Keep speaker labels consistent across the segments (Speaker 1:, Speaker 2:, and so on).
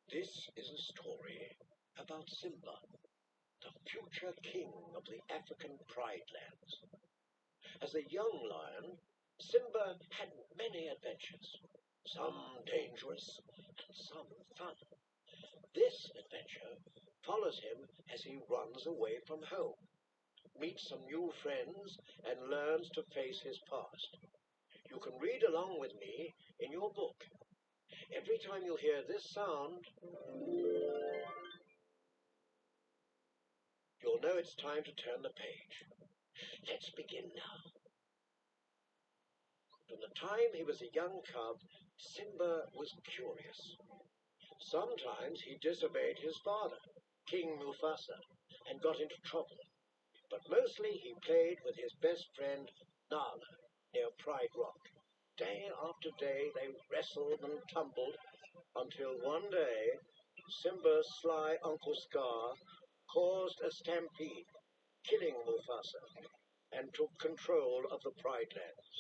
Speaker 1: This is a story about Simba, the future king of the African Pride Lands. As a young lion, Simba had many adventures, some dangerous and some fun. This adventure follows him as he runs away from home, meets some new friends, and learns to face his past. You can read along with me in your book. Every time you hear this sound, you'll know it's time to turn the page. Let's begin now. From the time he was a young cub, Simba was curious. Sometimes he disobeyed his father, King Mufasa, and got into trouble. But mostly he played with his best friend, Nala, near Pride Rock. Day after day they wrestled and tumbled until one day Simba's sly Uncle Scar caused a stampede, killing Mufasa, and took control of the Pride Lands.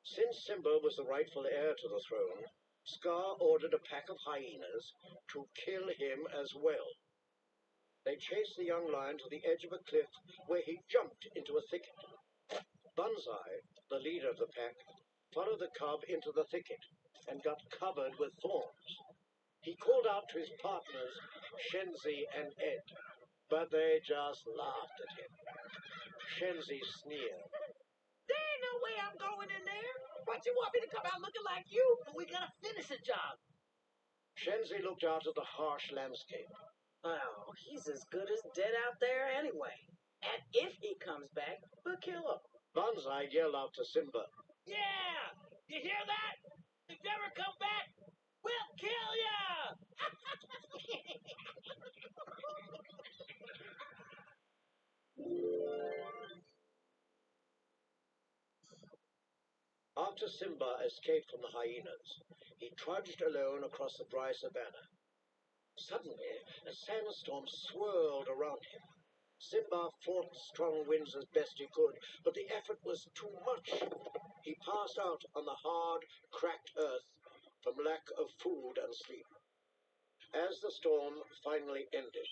Speaker 1: Since Simba was the rightful heir to the throne, Scar ordered a pack of hyenas to kill him as well. They chased the young lion to the edge of a cliff where he jumped into a thicket. Banzai, the leader of the pack, followed the cub into the thicket and got covered with thorns. He called out to his partners, Shenzi and Ed, but they just laughed at him. Shenzi sneered.
Speaker 2: There ain't no way I'm going in there. But you want me to come out looking like you? We gotta finish the job.
Speaker 1: Shenzi looked out at the harsh landscape.
Speaker 2: Oh, he's as good as dead out there anyway. And if he comes back, we'll kill him.
Speaker 1: Banzai yelled out to Simba.
Speaker 2: Yeah! You hear that? If you ever come back, we'll kill ya!
Speaker 1: After Simba escaped from the hyenas, he trudged alone across the dry savannah. Suddenly, a sandstorm swirled around him. Simba fought the strong winds as best he could, but the effort was too much. He passed out on the hard, cracked earth from lack of food and sleep. As the storm finally ended,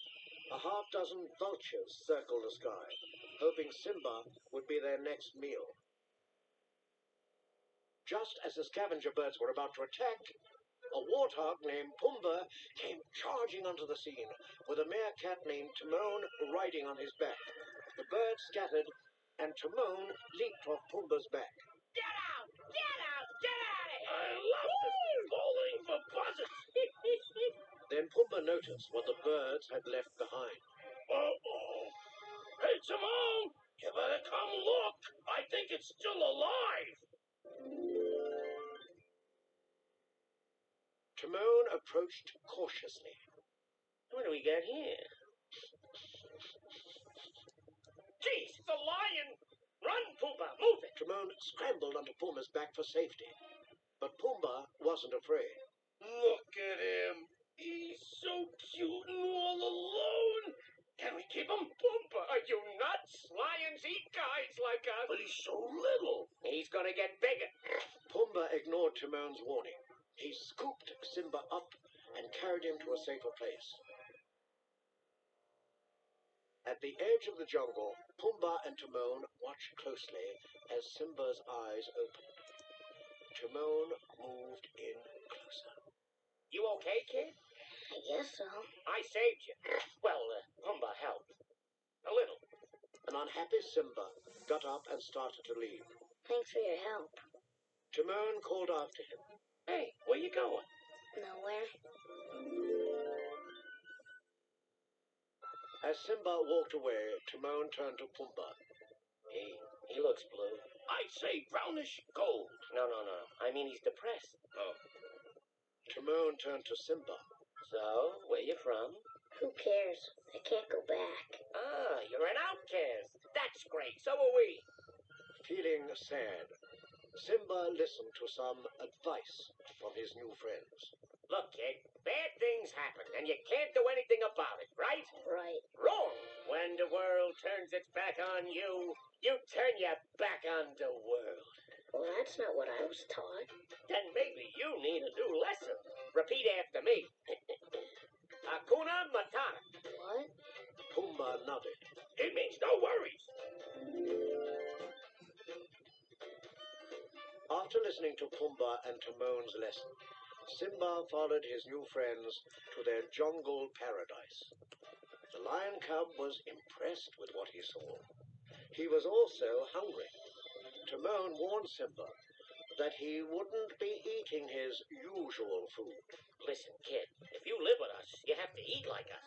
Speaker 1: a half-dozen vultures circled the sky, hoping Simba would be their next meal. Just as the scavenger birds were about to attack, a warthog named Pumbaa came charging onto the scene, with a meerkat named Timon riding on his back. The birds scattered, and Timon leaped off Pumbaa's back.
Speaker 2: Get out! Get out! Get out of here!
Speaker 3: I love this bowling for buzzards.
Speaker 1: Then Pumbaa noticed what the birds had left behind.
Speaker 3: Uh-oh. Hey, Timon, you better come look. I think it's still alive.
Speaker 1: Timon approached cautiously.
Speaker 2: What do we got here?
Speaker 3: Geez, it's a lion. Run, Pumbaa, move it.
Speaker 1: Timon scrambled onto Pumbaa's back for safety, but Pumbaa wasn't afraid.
Speaker 3: Look at him. He's so cute and all alone. Can we keep him? Pumbaa, are you nuts? Lions eat guys like us. But he's so little.
Speaker 2: He's gonna get bigger.
Speaker 1: Pumbaa ignored Timon's warning. He scooped Simba up and carried him to a safer place. At the edge of the jungle, Pumbaa and Timon watched closely as Simba's eyes opened. Timon moved in closer.
Speaker 2: You okay, kid?
Speaker 4: I guess so.
Speaker 2: I saved you. Well, Pumbaa helped. A little.
Speaker 1: An unhappy Simba got up and started to leave.
Speaker 4: Thanks for your help.
Speaker 1: Timon called after him.
Speaker 2: Hey, where you going?
Speaker 4: Nowhere.
Speaker 1: As Simba walked away, Timon turned to Pumbaa.
Speaker 2: He looks blue.
Speaker 3: I'd say brownish gold.
Speaker 2: No. I mean, he's depressed.
Speaker 3: Oh.
Speaker 1: Timon turned to Simba.
Speaker 2: So, where you from?
Speaker 4: Who cares? I can't go back.
Speaker 2: Ah, you're an outcast. That's great. So are we.
Speaker 1: Feeling sad, Simba listened to some advice from his new friends.
Speaker 2: Look, kid, bad things happen, and you can't do anything about it, right?
Speaker 4: Right.
Speaker 2: Wrong. When the world turns its back on you, you turn your back on the world.
Speaker 4: Well, that's not what I was taught.
Speaker 3: Then maybe you need a new lesson. Repeat after me. Hakuna Matata.
Speaker 4: What?
Speaker 1: Pumbaa nodded.
Speaker 3: It means no worries.
Speaker 1: After listening to Pumbaa and Timon's lesson, Simba followed his new friends to their jungle paradise. The lion cub was impressed with what he saw. He was also hungry. Timon warned Simba that he wouldn't be eating his usual food.
Speaker 3: Listen, kid, if you live with us, you have to eat like us.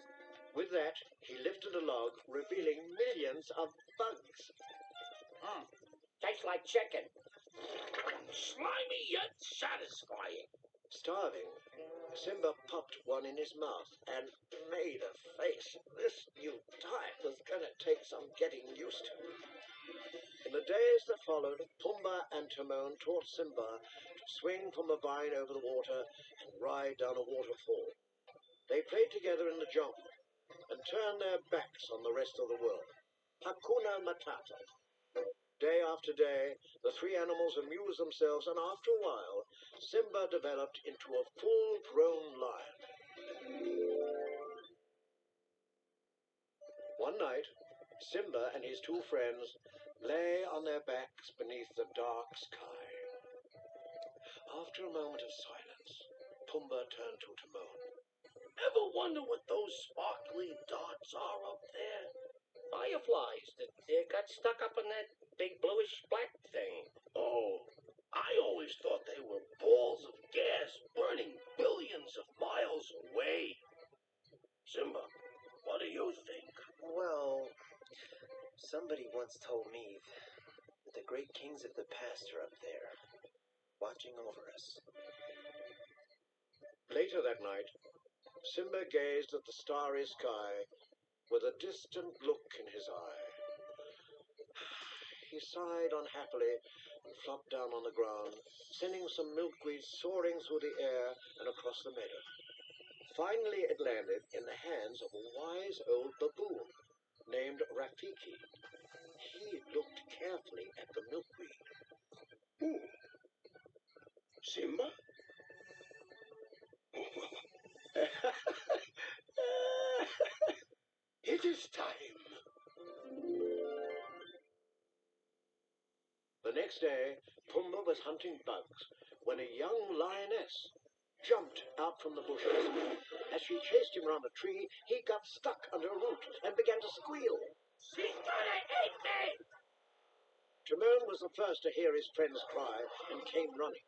Speaker 1: With that, he lifted a log, revealing millions of bugs.
Speaker 3: Tastes like chicken. Slimy yet satisfying.
Speaker 1: Starving, Simba popped one in his mouth and made a face. This new diet was going to take some getting used to. In the days that followed, Pumbaa and Timon taught Simba to swing from a vine over the water and ride down a waterfall. They played together in the jungle and turned their backs on the rest of the world. Hakuna Matata. Day after day, the three animals amused themselves, and after a while, Simba developed into a full-grown lion. One night, Simba and his two friends lay on their backs beneath the dark sky. After a moment of silence, Pumbaa turned to Timon.
Speaker 3: Ever wonder what those sparkly dots are up there? Fireflies that got stuck up in that big bluish black thing. Oh, I always thought they were balls of gas burning billions of miles away. Simba, what do you think?
Speaker 5: Well, somebody once told me that the great kings of the past are up there, watching over us.
Speaker 1: Later that night, Simba gazed at the starry sky with a distant look in his eye. He sighed unhappily and flopped down on the ground, sending some milkweed soaring through the air and across the meadow. Finally, it landed in the hands of a wise old baboon named Rafiki. He looked carefully at the milkweed.
Speaker 3: Simba? It is time.
Speaker 1: The next day, Pumbaa was hunting bugs when a young lioness jumped out from the bushes. As she chased him around a tree, he got stuck under a root and began to squeal.
Speaker 3: She's gonna eat me!
Speaker 1: Timon was the first to hear his friend's cry and came running.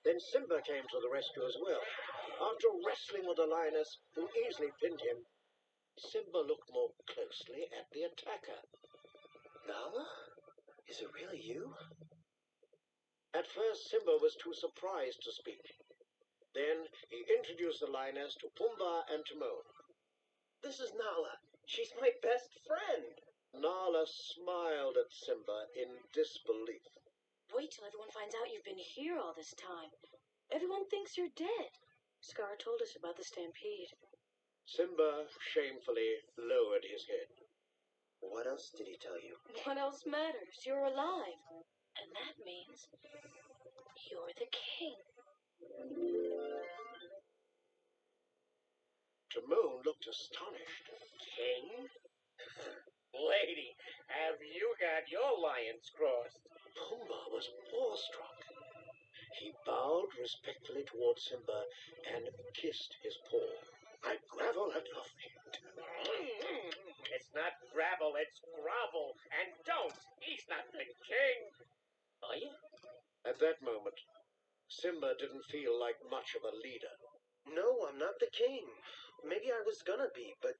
Speaker 1: Then Simba came to the rescue as well. After wrestling with the lioness, who easily pinned him, Simba looked more closely at the attacker.
Speaker 5: Nala? Is it really you?
Speaker 1: At first, Simba was too surprised to speak. Then he introduced the lioness to Pumbaa and Timon.
Speaker 5: This is Nala. She's my best friend.
Speaker 1: Nala smiled at Simba in disbelief.
Speaker 6: Wait till everyone finds out you've been here all this time. Everyone thinks you're dead. Scar told us about the stampede.
Speaker 1: Simba shamefully lowered his head.
Speaker 5: What else did he tell you?
Speaker 6: What else matters? You're alive. And that means you're the king.
Speaker 1: Timon looked astonished.
Speaker 3: King? Lady, have you got your lions crossed?
Speaker 1: Pumbaa was awestruck. He bowed respectfully towards Simba and kissed his paw.
Speaker 3: I gravel at your feet. It's not gravel, it's grovel. And don't. He's not the king. Are you?
Speaker 1: At that moment, Simba didn't feel like much of a leader.
Speaker 5: No, I'm not the king. Maybe I was gonna be, but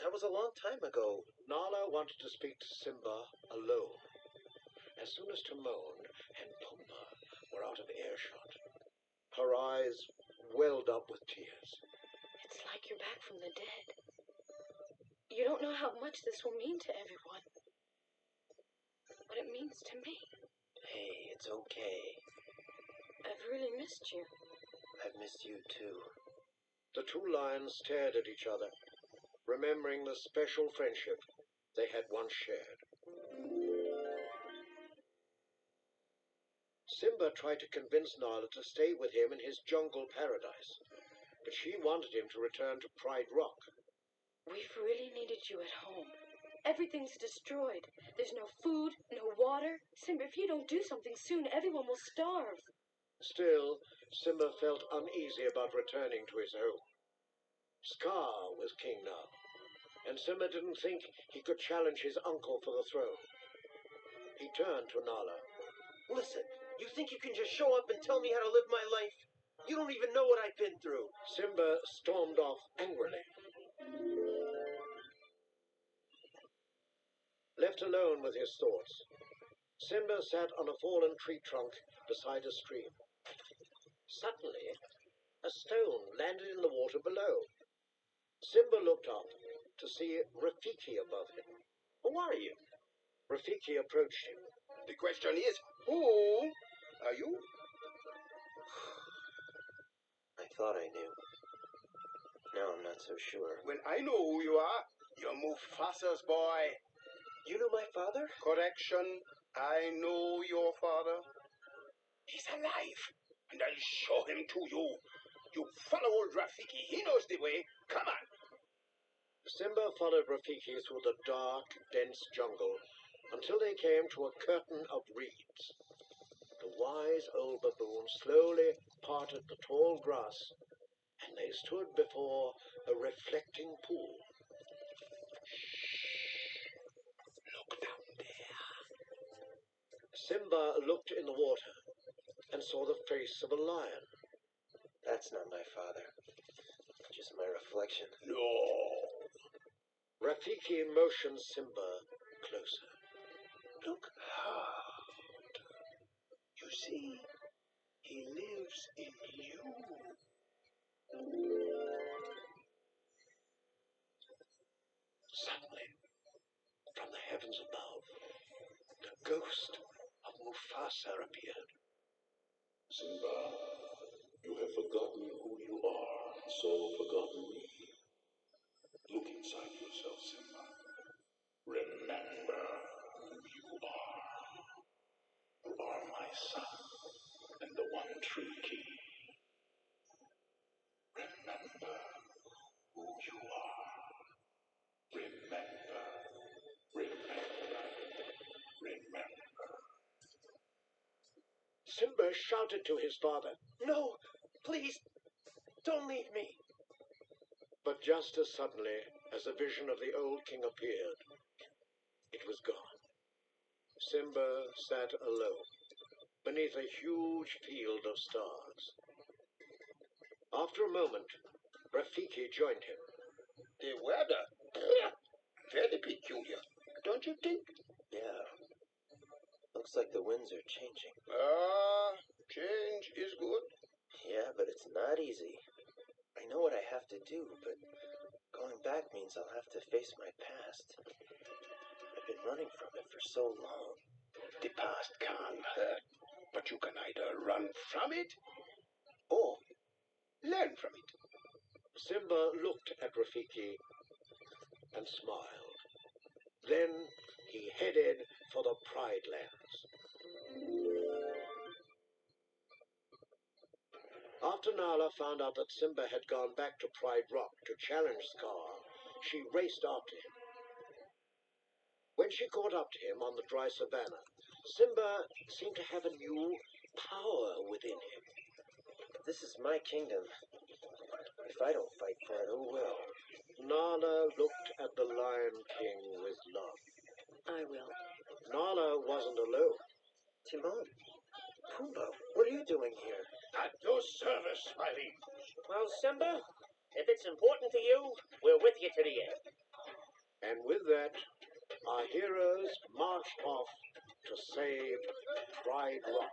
Speaker 5: that was a long time ago.
Speaker 1: Nala wanted to speak to Simba alone. As soon as Timon and Pumbaa were out of earshot, her eyes welled up with tears.
Speaker 6: It's like you're back from the dead. You don't know how much this will mean to everyone. What it means to me.
Speaker 5: Hey, it's okay.
Speaker 6: I've really missed you.
Speaker 5: I've missed you too.
Speaker 1: The two lions stared at each other, remembering the special friendship they had once shared. Simba tried to convince Nala to stay with him in his jungle paradise, but she wanted him to return to Pride Rock.
Speaker 6: We've really needed you at home. Everything's destroyed. There's no food, no water. Simba, if you don't do something soon, everyone will starve.
Speaker 1: Still, Simba felt uneasy about returning to his home. Scar was king now, and Simba didn't think he could challenge his uncle for the throne. He turned to Nala.
Speaker 5: Listen, you think you can just show up and tell me how to live my life? You don't even know what I've been through.
Speaker 1: Simba stormed off angrily. Left alone with his thoughts, Simba sat on a fallen tree trunk beside a stream. Suddenly, a stone landed in the water below. Simba looked up to see Rafiki above him.
Speaker 5: Who are you?
Speaker 1: Rafiki approached him.
Speaker 7: The question is, who are you?
Speaker 5: I thought I knew. Now I'm not so sure.
Speaker 7: Well, I know who you are. You're Mufasa's boy.
Speaker 5: You know my father?
Speaker 7: Correction, I know your father. He's alive, and I'll show him to you. You follow old Rafiki. He knows the way. Come on.
Speaker 1: Simba followed Rafiki through the dark, dense jungle until they came to a curtain of reeds. The wise old baboon slowly parted the tall grass, and they stood before a reflecting pool.
Speaker 7: Look down there.
Speaker 1: Simba looked in the water and saw the face of a lion.
Speaker 5: That's not my father. Just my reflection.
Speaker 7: No.
Speaker 1: Rafiki motioned Simba closer.
Speaker 7: Look hard. You see, he lives in you.
Speaker 1: Suddenly, from the heavens above, the ghost of Mufasa appeared.
Speaker 8: Simba, you have forgotten who you are, so forgotten me. Look inside yourself, Simba. Remember who you are. You are my son, and the one true king. Remember who you are. Remember, remember, remember.
Speaker 1: Simba shouted to his father,
Speaker 5: No! Please! Don't leave me!
Speaker 1: but just as suddenly as the vision of the old king appeared, it was gone. Simba sat alone beneath a huge field of stars. After a moment, Rafiki joined him.
Speaker 7: The weather. Very peculiar. Don't you think?
Speaker 5: Yeah. Looks like the winds are changing.
Speaker 7: Change is good.
Speaker 5: Yeah, but it's not easy. I know what I have to do, but going back means I'll have to face my past. I've been running from it for so long.
Speaker 7: The past can hurt, but you can either run from it
Speaker 5: Oh,
Speaker 7: learn from it.
Speaker 1: Simba looked at Rafiki and smiled. Then he headed for the Pride Lands. After Nala found out that Simba had gone back to Pride Rock to challenge Scar, she raced after him. When she caught up to him on the dry savannah, Simba seemed to have a new power within him.
Speaker 5: this is my kingdom. If I don't fight for it, who will?
Speaker 1: Nala looked at the Lion King with love.
Speaker 2: I will.
Speaker 1: Nala wasn't alone.
Speaker 5: Timon, Pumbaa, what are you doing here?
Speaker 7: At your service, my liege.
Speaker 3: Well, Simba, if it's important to you, we're with you to the end.
Speaker 1: And with that, our heroes marched off to save Pride Rock.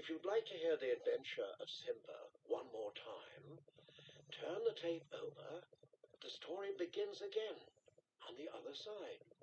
Speaker 1: If you'd like to hear the adventure of Simba one more time, turn the tape over. The story begins again on the other side.